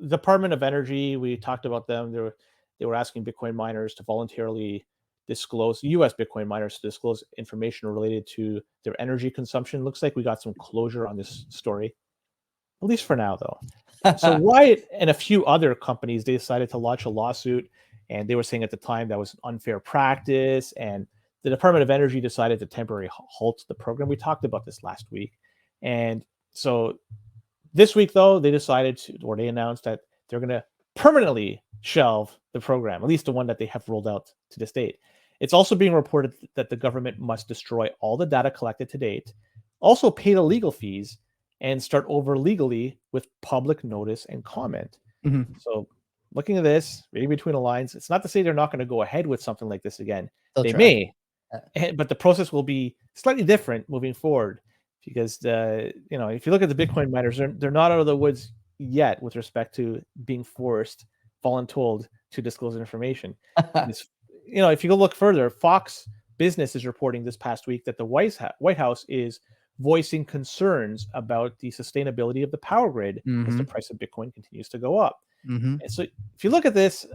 the Department of Energy, we talked about them. They were asking Bitcoin miners to voluntarily disclose U.S. Bitcoin miners to disclose information related to their energy consumption. Looks like we got some closure on this story, at least for now, though. So Riot and a few other companies, they decided to launch a lawsuit, and they were saying at the time that was unfair practice, and the Department of Energy decided to temporarily halt the program. We talked about this last week. And so this week, though, they decided to, or they announced that they're going to permanently shelve the program, at least the one that they have rolled out to this date. It's also being reported that the government must destroy all the data collected to date, also pay the legal fees, and start over legally with public notice and comment. Mm-hmm. So looking at this, reading between the lines, it's not to say they're not going to go ahead with something like this again. They may, but the process will be slightly different moving forward, because if you look at the Bitcoin miners, they're not out of the woods yet with respect to being forced, voluntold to disclose information. If you go look further, Fox Business is reporting this past week that the White House is voicing concerns about the sustainability of the power grid as the price of Bitcoin continues to go up. And so if you look at this,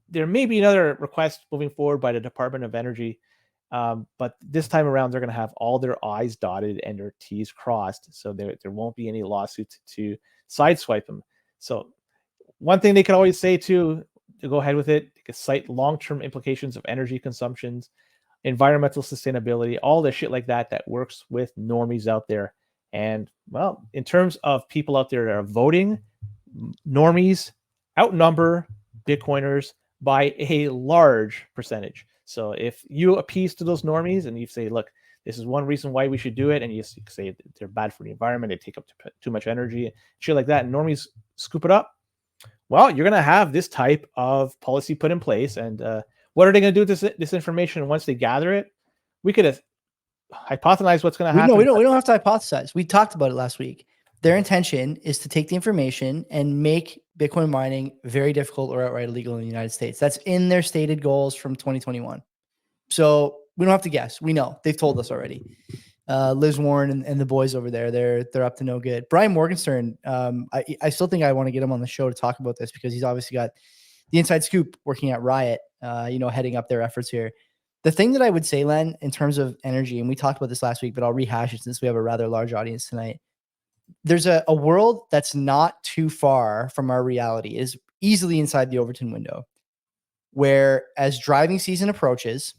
there may be another request moving forward by the Department of Energy, but this time around, they're going to have all their I's dotted and their T's crossed, so there won't be any lawsuits to sideswipe them. So one thing they could always say to go ahead with it, they could cite long-term implications of energy consumptions, environmental sustainability, all the shit like that works with normies out there. And well, in terms of people out there that are voting, normies outnumber Bitcoiners by a large percentage. So if you appease to those normies and you say, look, this is one reason why we should do it, and you say they're bad for the environment, they take up too much energy, shit like that, and normies scoop it up, well, you're going to have this type of policy put in place. And what are they going to do with this information once they gather it? We could hypothesize what's going to happen. We don't have to hypothesize. We talked about it last week. Their intention is to take the information and make Bitcoin mining very difficult or outright illegal in the United States. That's in their stated goals from 2021. So we don't have to guess. We know. They've told us already. Liz Warren and the boys over there, they're up to no good. Brian Morgenstern, I still think I want to get him on the show to talk about this, because he's obviously got the inside scoop working at Riot, heading up their efforts here. The thing that I would say, Len, in terms of energy, and we talked about this last week, but I'll rehash it since we have a rather large audience tonight. There's a world that's not too far from our reality. It is easily inside the Overton window, where as driving season approaches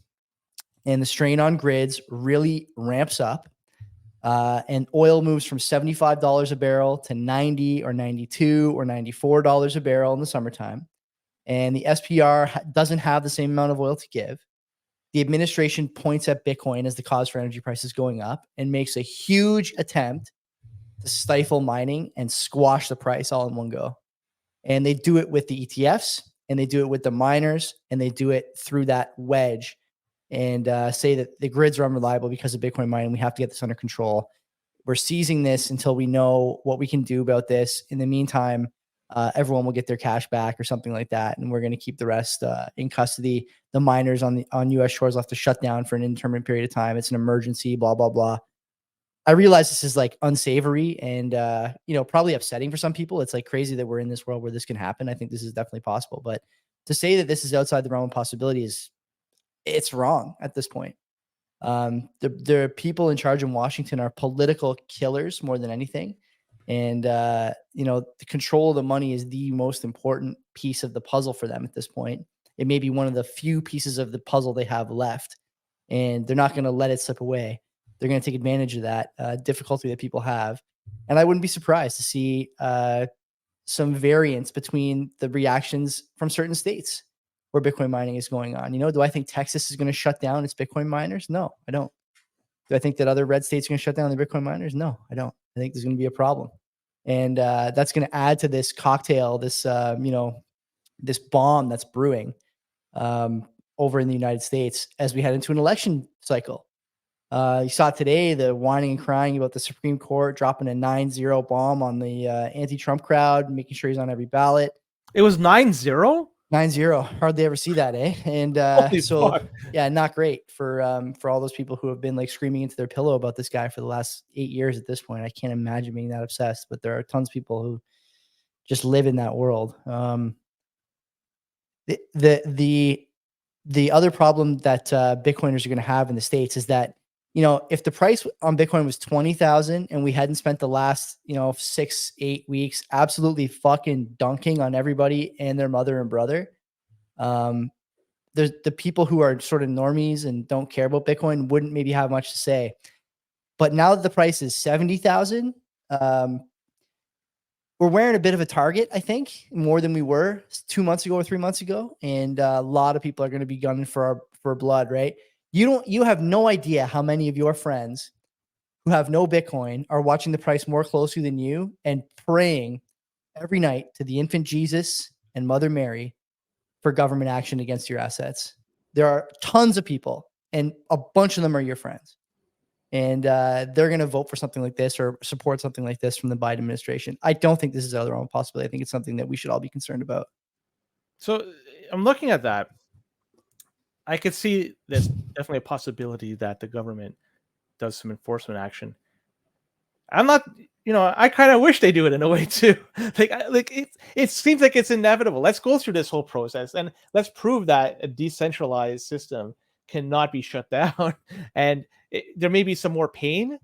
and the strain on grids really ramps up, and oil moves from $75 a barrel to $90 or $92 or $94 a barrel in the summertime, and the SPR doesn't have the same amount of oil to give, the administration points at Bitcoin as the cause for energy prices going up and makes a huge attempt to stifle mining and squash the price all in one go. And they do it with the ETFs, and they do it with the miners, and they do it through that wedge, and say that the grids are unreliable because of Bitcoin mining. We have to get this under control. We're seizing this until we know what we can do about this. In the meantime, everyone will get their cash back or something like that, and we're going to keep the rest in custody. The miners on U.S. shores will have to shut down for an indeterminate period of time. It's an emergency, blah, blah, blah. I realize this is like unsavory and, probably upsetting for some people. It's like crazy that we're in this world where this can happen. I think this is definitely possible. But to say that this is outside the realm of possibility it's wrong at this point. The people in charge in Washington are political killers more than anything. And, the control of the money is the most important piece of the puzzle for them at this point. It may be one of the few pieces of the puzzle they have left, and they're not going to let it slip away. They're going to take advantage of that difficulty that people have. And I wouldn't be surprised to see some variance between the reactions from certain states where Bitcoin mining is going on. Do I think Texas is going to shut down its Bitcoin miners? No, I don't. Do I think that other red states are going to shut down the Bitcoin miners? No, I don't. I think there's going to be a problem. And that's going to add to this cocktail, this bomb that's brewing over in the United States as we head into an election cycle. You saw today the whining and crying about the Supreme Court dropping a 9-0 bomb on the anti-Trump crowd, making sure he's on every ballot. It was 9-0? 9-0. Hardly ever see that, eh? And yeah, not great for all those people who have been like screaming into their pillow about this guy for the last 8 years at this point. I can't imagine being that obsessed, but there are tons of people who just live in that world. The other problem that Bitcoiners are going to have in the States is that, if the price on Bitcoin was 20,000 and we hadn't spent the last, 6-8 weeks absolutely fucking dunking on everybody and their mother and brother, there's the people who are sort of normies and don't care about Bitcoin wouldn't maybe have much to say. But now that the price is 70,000, we're wearing a bit of a target, I think, more than we were 2 months ago or 3 months ago. And a lot of people are going to be gunning for blood, right? You have no idea how many of your friends who have no Bitcoin are watching the price more closely than you and praying every night to the infant Jesus and Mother Mary for government action against your assets. There are tons of people, and a bunch of them are your friends. And they're going to vote for something like this or support something like this from the Biden administration. I don't think this is out of the realm of possibility. I think it's something that we should all be concerned about. So I'm looking at that. I could see there's definitely a possibility that the government does some enforcement action. I'm not, I kind of wish they do it in a way too. It seems like it's inevitable. Let's go through this whole process and let's prove that a decentralized system cannot be shut down. And there may be some more pain,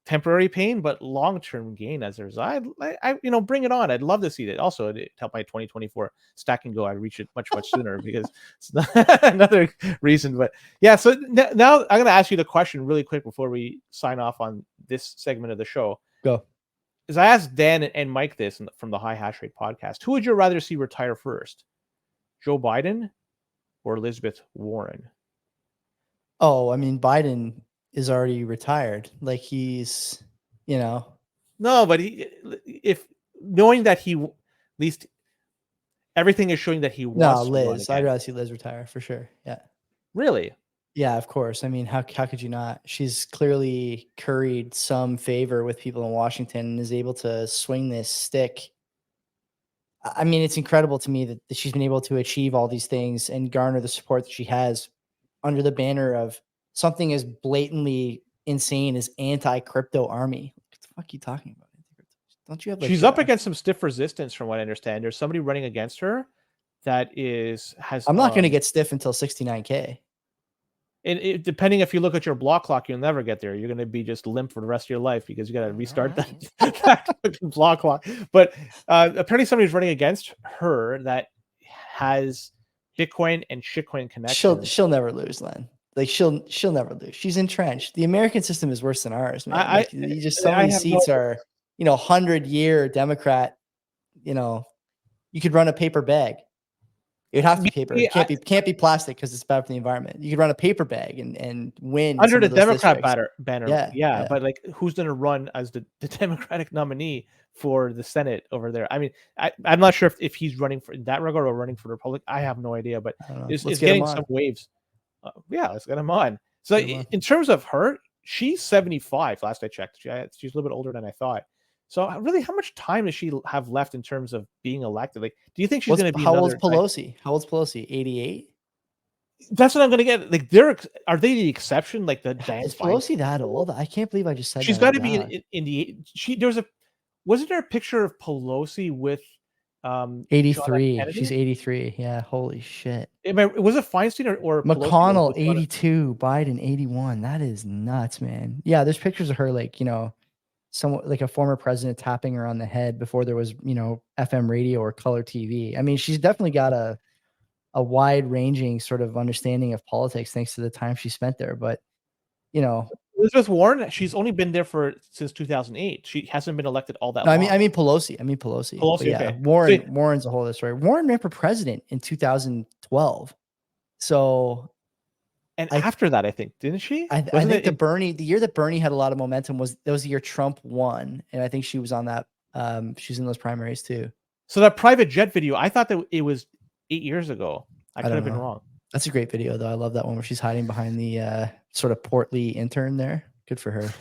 temporary pain, but long-term gain as a result. I bring it on. I'd love to see it. Also, it helped my 2024 stack and go. I reach it much sooner because it's not another reason. But yeah, so now I'm going to ask you the question really quick before we sign off on this segment of the show. Go. As I asked Dan and Mike this from the High Hash Rate podcast, who would you rather see retire first, Joe Biden or Elizabeth Warren? Oh, I mean, Biden is already retired. Like he's, No, but if knowing that he at least everything is showing that he wants to run Liz. again. I'd rather see Liz retire for sure. Yeah. Really? Yeah, of course. I mean, how could you not? She's clearly curried some favor with people in Washington and is able to swing this stick. I mean, it's incredible to me that she's been able to achieve all these things and garner the support that she has under the banner of something as blatantly insane as anti-crypto army. What the fuck are you talking about? Don't you have She's up against some stiff resistance from what I understand. There's somebody running against her that has I'm not going to get stiff until 69K. And depending if you look at your block clock, you'll never get there. You're going to be just limp for the rest of your life because you got to restart that block clock. But apparently somebody's running against her that has Bitcoin and shitcoin connection. She'll never lose, Len. Like she'll never lose. She's entrenched. The American system is worse than ours, man. You just so many seats are, 100-year Democrat. You could run a paper bag. It would have to be paper. It can't be plastic because it's bad for the environment. You could run a paper bag and win under the Democrat banner. Yeah. But like, who's going to run as the Democratic nominee for the Senate over there? I mean, I'm not sure if he's running for that regard or running for the Republic. I have no idea, but it's getting some waves. Let's get him on. So in terms of her, she's 75. Last I checked, she's a little bit older than I thought. So really, how much time does she have left in terms of being elected? Like, do you think she's going to be? How old's Pelosi? How old's Pelosi? 88. That's what I'm going to get. Like, are they the exception? Like the is Pelosi that old? I can't believe I just said she's got to be in the. Wasn't there a picture of Pelosi with 83? She's 83. Yeah, holy shit. Was it Feinstein or McConnell 82, Biden 81? That is nuts, man. Yeah, there's pictures of her like somewhat like a former president tapping her on the head before there was, FM radio or color TV. I mean, she's definitely got a wide ranging sort of understanding of politics thanks to the time she spent there. But, Elizabeth Warren, she's only been there since 2008. She hasn't been elected all that long. I mean Pelosi. Pelosi, yeah. Okay. Warren's a whole other story. Warren ran for president in 2012. So. And after that, I think, didn't she? I think the year that Bernie had a lot of momentum was the year Trump won. And I think she was on that. She was in those primaries too. So that private jet video, I thought that it was 8 years ago. I could have been wrong. That's a great video though. I love that one where she's hiding behind the sort of portly intern there. Good for her.